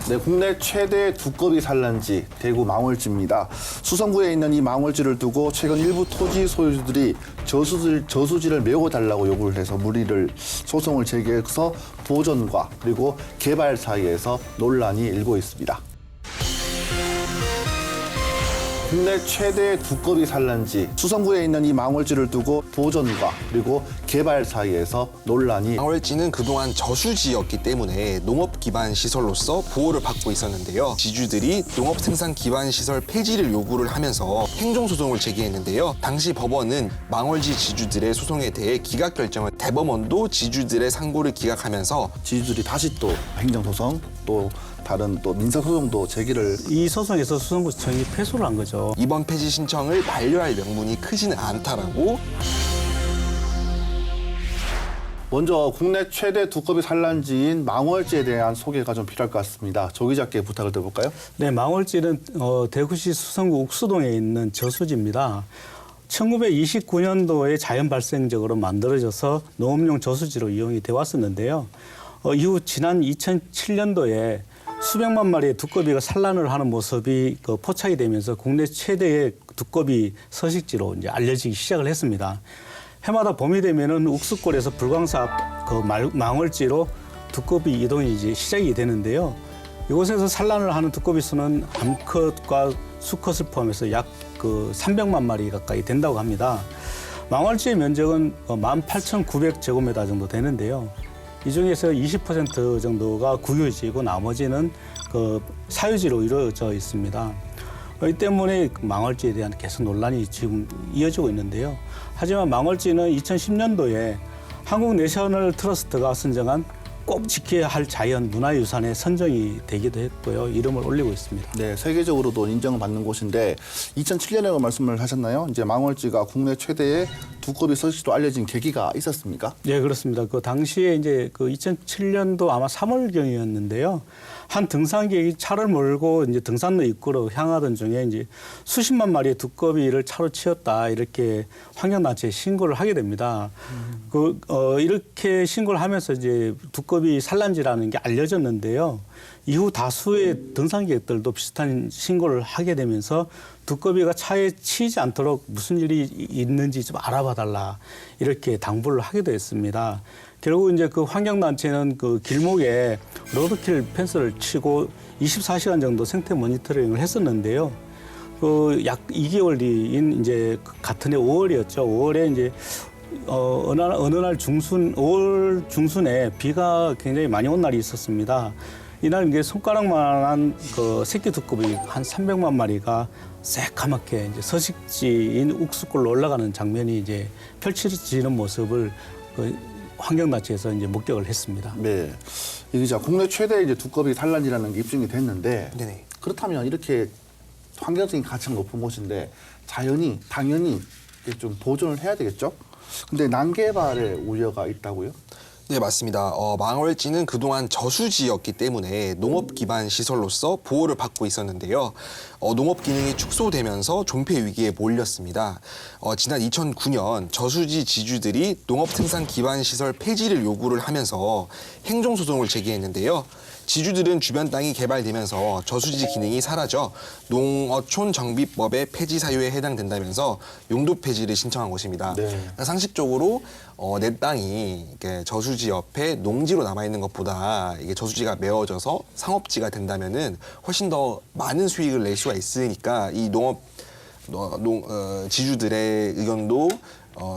네, 국내 최대 두꺼비 산란지 대구 망월지입니다. 수성구에 있는 이 망월지를 두고 최근 일부 토지 소유주들이 저수지를 메고 달라고 요구를 해서 소송을 제기해서 보존과 그리고 개발 사이에서 논란이 일고 있습니다. 국내 최대 두꺼비 산란지 수성구에 있는 이 망월지를 두고 보존과 그리고 개발 사이에서 논란이 망월지는 그동안 저수지였기 때문에 농업 기반 시설로서 보호를 받고 있었는데요. 지주들이 농업 생산 기반 시설 폐지를 요구를 하면서 행정소송을 제기했는데요. 당시 법원은 망월지 지주들의 소송에 대해 기각 결정을 대법원도 지주들의 상고를 기각하면서 지주들이 다시 또 행정소송 또 다른 또 민사소송도 제기를 이 소송에서 수성구청이 패소를 한 거죠. 이번 폐지 신청을 반려할 명분이 크지는 않다라고. 먼저 국내 최대 두꺼비 산란지인 망월지에 대한 소개가 좀 필요할 것 같습니다. 조 기자께 부탁을 드려볼까요? 네, 망월지는 대구시 수성구 욱수동에 있는 저수지입니다. 1929년도에 자연 발생적으로 만들어져서 농업용 저수지로 이용이 돼 왔었는데요. 이후 지난 2007년도에 수백만 마리의 두꺼비가 산란을 하는 모습이 포착이 되면서 국내 최대의 두꺼비 서식지로 이제 알려지기 시작을 했습니다. 해마다 봄이 되면은 욱수골에서 불광사 앞 망월지로 두꺼비 이동이 이제 시작이 되는데요. 이곳에서 산란을 하는 두꺼비 수는 암컷과 수컷을 포함해서 약 300만 마리 가까이 된다고 합니다. 망월지의 면적은 18,900제곱미터 정도 되는데요. 이 중에서 20% 정도가 국유지이고 나머지는 사유지로 이루어져 있습니다. 이 때문에 망월지에 대한 계속 논란이 지금 이어지고 있는데요. 하지만 망월지는 2010년도에 한국 내셔널 트러스트가 선정한 꼭 지켜야 할 자연 문화유산에 선정이 되기도 했고요. 이름을 올리고 있습니다. 네, 세계적으로도 인정을 받는 곳인데 2007년에 말씀을 하셨나요? 이제 망월지가 국내 최대의 두꺼비 서식지로 알려진 계기가 있었습니까? 네, 그렇습니다. 그 당시에 이제 2007년도 아마 3월경이었는데요. 한 등산객이 차를 몰고 이제 등산로 입구로 향하던 중에 이제 수십만 마리의 두꺼비를 차로 치었다 이렇게 환경단체에 신고를 하게 됩니다. 이렇게 신고를 하면서 이제 두꺼비 산란지라는 게 알려졌는데요. 이후 다수의 등산객들도 비슷한 신고를 하게 되면서 두꺼비가 차에 치이지 않도록 무슨 일이 있는지 좀 알아봐 달라 이렇게 당부를 하게 됐습니다. 결국 이제 그 환경단체는 그 길목에 로드킬 펜스를 치고 24시간 정도 생태 모니터링을 했었는데요. 약 2개월 뒤인 이제 같은 해 5월이었죠. 5월에 이제 어느 날 5월 중순에 비가 굉장히 많이 온 날이 있었습니다. 이날 이게 손가락만한 새끼 두꺼비 한 300만 마리가 새카맣게 이제 서식지인 욱수골로 올라가는 장면이 이제 펼쳐지는 모습을 환경단체에서 이제 목격을 했습니다. 네, 이게 자 국내 최대 이제 두꺼비 산란지라는 게 입증이 됐는데 네네. 그렇다면 이렇게 환경적인 가치가 높은 곳인데 자연이 당연히 좀 보존을 해야 되겠죠? 근데 난개발의 우려가 있다고요? 네, 맞습니다. 망월지는 그동안 저수지였기 때문에 농업 기반 시설로서 보호를 받고 있었는데요. 농업 기능이 축소되면서 존폐 위기에 몰렸습니다. 지난 2009년 저수지 지주들이 농업 생산 기반 시설 폐지를 요구를 하면서 행정소송을 제기했는데요. 지주들은 주변 땅이 개발되면서 저수지 기능이 사라져 농어촌 정비법의 폐지 사유에 해당된다면서 용도 폐지를 신청한 것입니다. 네. 그러니까 상식적으로 내 땅이 이렇게 저수지 옆에 농지로 남아 있는 것보다 이게 저수지가 메워져서 상업지가 된다면은 훨씬 더 많은 수익을 낼 수가 있으니까 이 지주들의 의견도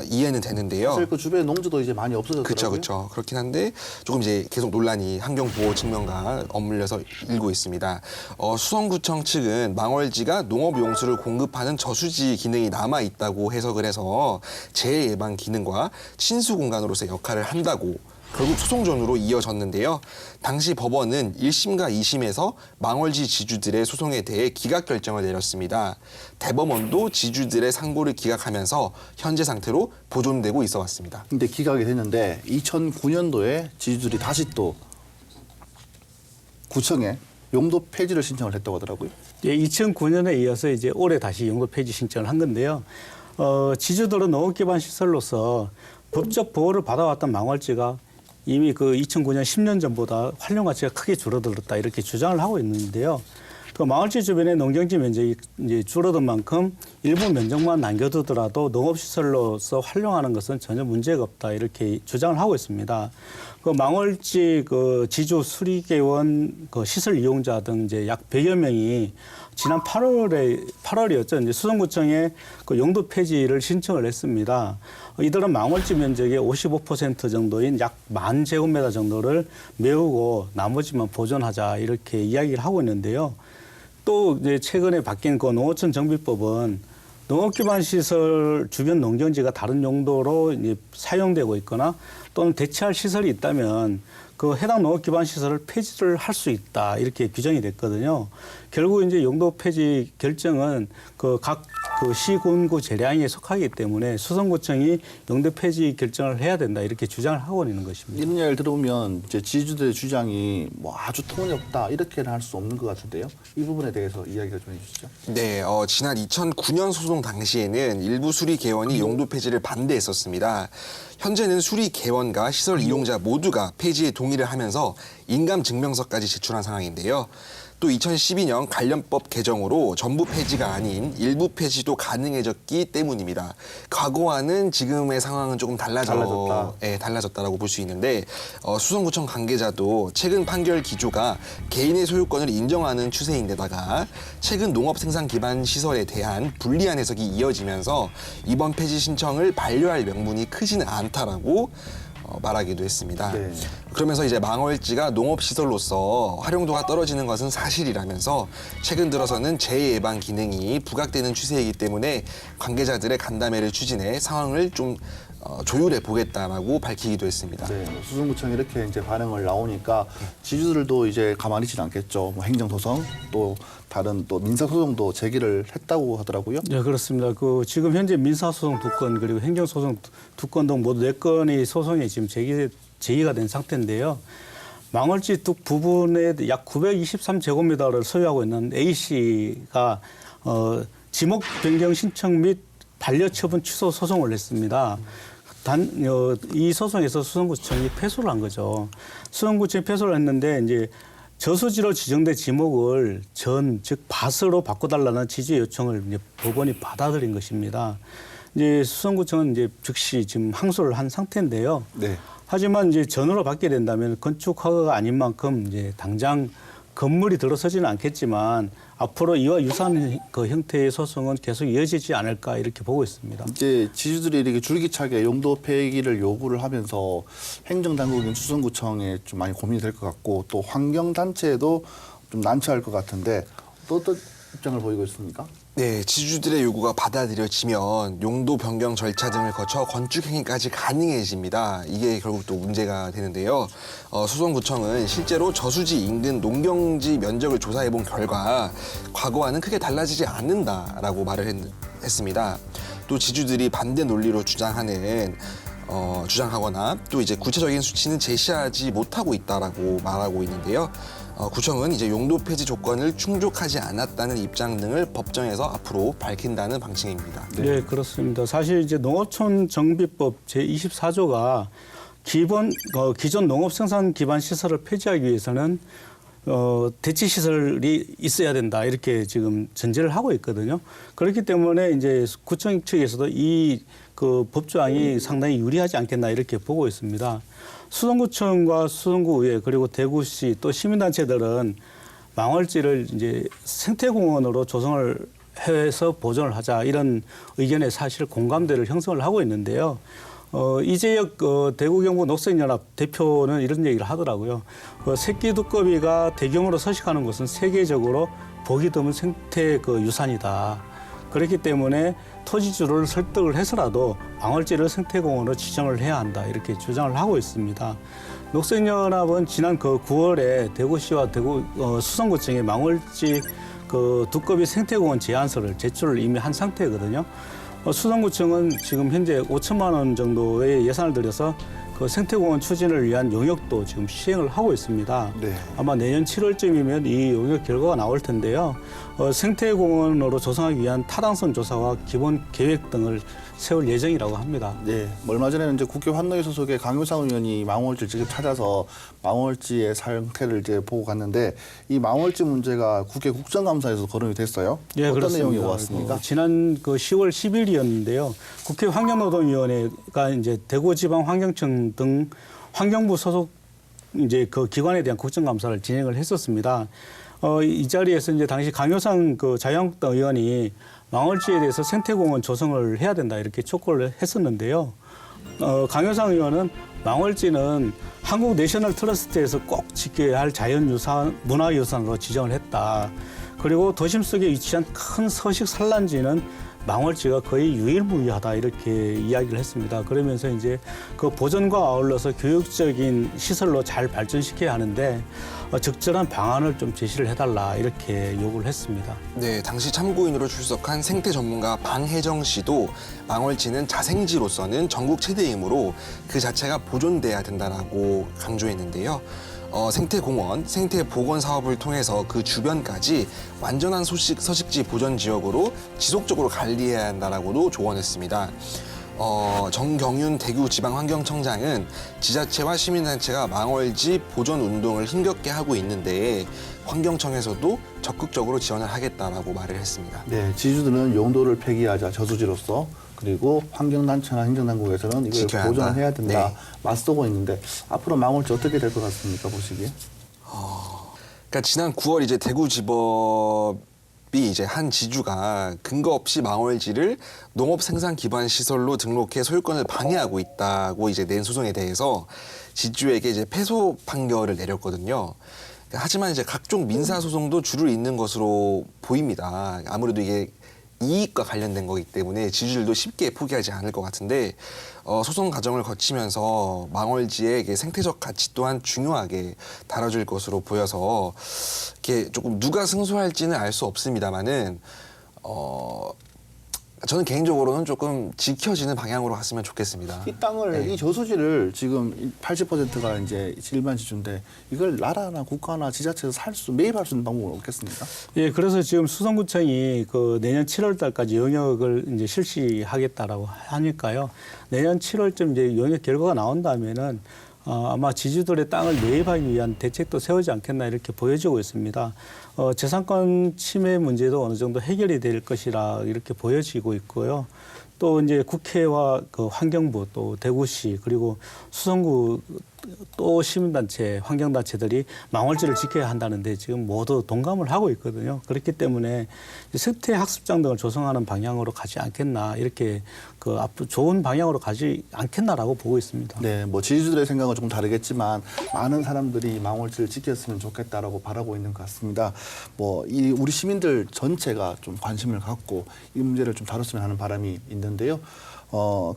이해는 되는데요. 사실 그 주변에 농지도 이제 많이 없어졌더라고요. 그렇죠. 그렇긴 한데 조금 이제 계속 논란이 환경보호 측면과 엇물려서 일고 있습니다. 수성구청 측은 망월지가 농업용수를 공급하는 저수지 기능이 남아 있다고 해석을 해서 재해 예방 기능과 친수 공간으로서의 역할을 한다고 결국 소송전으로 이어졌는데요. 당시 법원은 1심과 2심에서 망월지 지주들의 소송에 대해 기각 결정을 내렸습니다. 대법원도 지주들의 상고를 기각하면서 현재 상태로 보존되고 있어 왔습니다. 근데 기각이 됐는데 2009년도에 지주들이 다시 또 구청에 용도 폐지를 신청을 했다고 하더라고요. 예, 2009년에 이어서 이제 올해 다시 용도 폐지 신청을 한 건데요. 지주들은 농업 기반 시설로서 법적 보호를 받아왔던 망월지가 이미 그 2009년 10년 전보다 활용 가치가 크게 줄어들었다 이렇게 주장을 하고 있는데요. 그 마을지 주변의 농경지 면적이 이제 줄어든 만큼 일부 면적만 남겨두더라도 농업시설로서 활용하는 것은 전혀 문제가 없다 이렇게 주장을 하고 있습니다. 그 망월지 그 지주 수리개원 그 시설 이용자 등 이제 약 100여 명이 지난 8월이었죠. 이제 수성구청에 그 용도 폐지를 신청을 했습니다. 이들은 망월지 면적의 55% 정도인 약 10,000제곱미터 정도를 메우고 나머지만 보존하자 이렇게 이야기를 하고 있는데요. 또 이제 최근에 바뀐 그 농어촌 정비법은 농업 기반 시설 주변 농경지가 다른 용도로 이제 사용되고 있거나 또는 대체할 시설이 있다면 그 해당 농업 기반 시설을 폐지를 할 수 있다 이렇게 규정이 됐거든요. 결국 이제 용도 폐지 결정은 그 각 그 시군구 재량에 속하기 때문에 수성구청이 용도 폐지 결정을 해야 된다 이렇게 주장을 하고 있는 것입니다. 이런 이야기를 들어보면 이제 지주들의 주장이 뭐 아주 통이 없다 이렇게는 할 수 없는 것 같은데요. 이 부분에 대해서 이야기를 좀 해주시죠. 네, 지난 2009년 소송 당시에는 일부 수리 개원이 용도 폐지를 반대했었습니다. 현재는 수리 개원과 시설 이용자 모두가 폐지에 동의를 하면서 인감 증명서까지 제출한 상황인데요. 또 2012년 관련법 개정으로 전부 폐지가 아닌 일부 폐지도 가능해졌기 때문입니다. 과거와는 지금의 상황은 조금 달라졌다라고 볼 수 있는데 수성구청 관계자도 최근 판결 기조가 개인의 소유권을 인정하는 추세인데다가 최근 농업 생산 기반 시설에 대한 불리한 해석이 이어지면서 이번 폐지 신청을 반려할 명분이 크지는 않다라고 말하기도 했습니다. 네. 그러면서 이제 망월지가 농업시설로서 활용도가 떨어지는 것은 사실이라면서 최근 들어서는 재해 예방 기능이 부각되는 추세이기 때문에 관계자들의 간담회를 추진해 상황을 좀 조율해 보겠다라고 밝히기도 했습니다. 네, 수성구청이 이렇게 이제 반응을 나오니까 지주들도 이제 가만히 있지는 않겠죠. 뭐 행정소송 또 다른 또 민사소송도 제기를 했다고 하더라고요. 네, 그렇습니다. 그 지금 현재 민사소송 2건 그리고 행정소송 2건 등 모두 4건의 소송이 지금 제기가 된 상태인데요. 망월지 뚝 부분에 약 923제곱미터를 소유하고 있는 A 씨가 지목 변경 신청 및 반려처분 취소 소송을 냈습니다. 이 소송에서 수성구청이 패소를 한 거죠. 수성구청이 패소를 했는데 이제 저수지로 지정된 지목을 즉 밭으로 바꿔달라는 지주의 요청을 이제 법원이 받아들인 것입니다. 이제 수성구청은 이제 즉시 지금 항소를 한 상태인데요. 네. 하지만 이제 전으로 받게 된다면 건축 허가가 아닌 만큼 이제 당장 건물이 들어서지는 않겠지만 앞으로 이와 유사한 그 형태의 소송은 계속 이어지지 않을까 이렇게 보고 있습니다. 이제 지주들이 이렇게 줄기차게 용도 폐기를 요구를 하면서 행정당국인 수성구청에 좀 많이 고민이 될 것 같고 또 환경단체에도 좀 난처할 것 같은데 또 어떤 입장을 보이고 있습니까? 네, 지주들의 요구가 받아들여지면 용도 변경 절차 등을 거쳐 건축 행위까지 가능해집니다. 이게 결국 또 문제가 되는데요. 수성구청은 실제로 저수지 인근 농경지 면적을 조사해 본 결과 과거와는 크게 달라지지 않는다라고 말을 했습니다. 또 지주들이 반대 논리로 주장하거나 또 이제 구체적인 수치는 제시하지 못하고 있다라고 말하고 있는데요. 구청은 이제 용도 폐지 조건을 충족하지 않았다는 입장 등을 법정에서 앞으로 밝힌다는 방침입니다. 네, 그렇습니다. 사실 이제 농어촌 정비법 제24조가 기존 농업 생산 기반 시설을 폐지하기 위해서는 대체 시설이 있어야 된다 이렇게 지금 전제를 하고 있거든요. 그렇기 때문에 이제 구청 측에서도 이 그 법조항이 상당히 유리하지 않겠나 이렇게 보고 있습니다. 수성구청과 수성구의회 그리고 대구시 또 시민단체들은 망월지를 이제 생태공원으로 조성을 해서 보존을 하자 이런 의견에 사실 공감대를 형성을 하고 있는데요. 이재혁 대구 경북 녹색연합 대표는 이런 얘기를 하더라고요. 새끼 두꺼비가 대경으로 서식하는 것은 세계적으로 보기 드문 생태 유산이다. 그렇기 때문에 토지주를 설득을 해서라도 망월지를 생태공원으로 지정을 해야 한다 이렇게 주장을 하고 있습니다. 녹색연합은 지난 9월에 대구시와 수성구청에 망월지 두꺼비 생태공원 제안서를 제출을 이미 한 상태거든요. 수성구청은 지금 현재 5천만 원 정도의 예산을 들여서 그 생태공원 추진을 위한 용역도 지금 시행을 하고 있습니다. 네. 아마 내년 7월쯤이면 이 용역 결과가 나올 텐데요. 생태공원으로 조성하기 위한 타당성 조사와 기본 계획 등을 세울 예정이라고 합니다. 네, 얼마 전에는 이제 국회 환노위 소속의 강효상 의원이 망월지를 직접 찾아서 망월지의 상태를 이제 보고 갔는데 이 망월지 문제가 국회 국정감사에서 거론이 됐어요. 예, 어떤 그렇습니다. 내용이 오갔습니까? 지난 그 10월 10일이었는데요. 국회 환경노동위원회가 이제 대구지방환경청 등 환경부 소속 이제 그 기관에 대한 국정감사를 진행을 했었습니다. 이 자리에서 이제 당시 강효상 그 자유한국당 의원이 망월지에 대해서 생태공원 조성을 해야 된다 이렇게 촉구를 했었는데요. 강효상 의원은 망월지는 한국 내셔널 트러스트에서 꼭 지켜야 할 자연유산, 문화유산으로 지정을 했다. 그리고 도심 속에 위치한 큰 서식 산란지는 망월지가 거의 유일무이하다 이렇게 이야기를 했습니다. 그러면서 이제 그 보전과 아울러서 교육적인 시설로 잘 발전시켜야 하는데 적절한 방안을 좀 제시를 해달라 이렇게 요구를 했습니다. 네, 당시 참고인으로 출석한 생태 전문가 방혜정 씨도 망월지는 자생지로서는 전국 최대이므로 그 자체가 보존돼야 된다라고 강조했는데요. 생태공원, 생태복원 사업을 통해서 그 주변까지 완전한 서식지 보전 지역으로 지속적으로 관리해야 한다라고도 조언했습니다. 정경윤 대구지방환경청장은 지자체와 시민단체가 망월지 보존 운동을 힘겹게 하고 있는데 환경청에서도 적극적으로 지원을 하겠다라고 말을 했습니다. 네, 지주들은 용도를 폐기하자 저수지로서 그리고 환경단체나 행정당국에서는 이걸 지켜야 보존을 한다. 해야 된다 네. 맞서고 있는데 앞으로 망월지 어떻게 될 것 같습니까 보시기에? 그러니까 지난 9월 이제 대구지법이 이제 한 지주가 근거 없이 망월지를 농업 생산 기반 시설로 등록해 소유권을 방해하고 있다고 이제 낸 소송에 대해서 지주에게 이제 패소 판결을 내렸거든요. 하지만 이제 각종 민사 소송도 줄을 잇는 것으로 보입니다. 아무래도 이게 이익과 관련된 거기 때문에 지주들도 쉽게 포기하지 않을 것 같은데 소송 과정을 거치면서 망월지의 생태적 가치 또한 중요하게 다뤄질 것으로 보여서 이렇게 조금 누가 승소할지는 알 수 없습니다만은 저는 개인적으로는 조금 지켜지는 방향으로 갔으면 좋겠습니다. 이 땅을 네. 이 저수지를 지금 80%가 이제 일반 지주인데 이걸 나라나 국가나 지자체에서 매입할 수 있는 방법은 없겠습니까? 예, 그래서 지금 수성구청이 그 내년 7월 달까지 용역을 이제 실시하겠다라고 하니까요. 내년 7월쯤 이제 용역 결과가 나온다면은 아마 지주들의 땅을 매입하기 위한 대책도 세우지 않겠나 이렇게 보여지고 있습니다. 재산권 침해 문제도 어느 정도 해결이 될 것이라 이렇게 보여지고 있고요. 또 이제 국회와 그 환경부 또 대구시 그리고 수성구 또 시민단체, 환경단체들이 망월지를 지켜야 한다는데 지금 모두 동감을 하고 있거든요. 그렇기 때문에 생태 학습장 등을 조성하는 방향으로 가지 않겠나 이렇게 그 앞으로 좋은 방향으로 가지 않겠나라고 보고 있습니다. 네, 뭐 지주들의 생각은 조금 다르겠지만 많은 사람들이 망월지를 지켰으면 좋겠다라고 바라고 있는 것 같습니다. 뭐 이 우리 시민들 전체가 좀 관심을 갖고 이 문제를 좀 다뤘으면 하는 바람이 있는데요.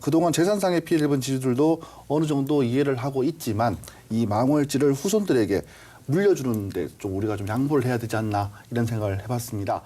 그동안 재산상의 피해를 입은 지주들도 어느 정도 이해를 하고 있지만 이 망월지를 후손들에게 물려주는데 좀 우리가 좀 양보를 해야 되지 않나 이런 생각을 해봤습니다.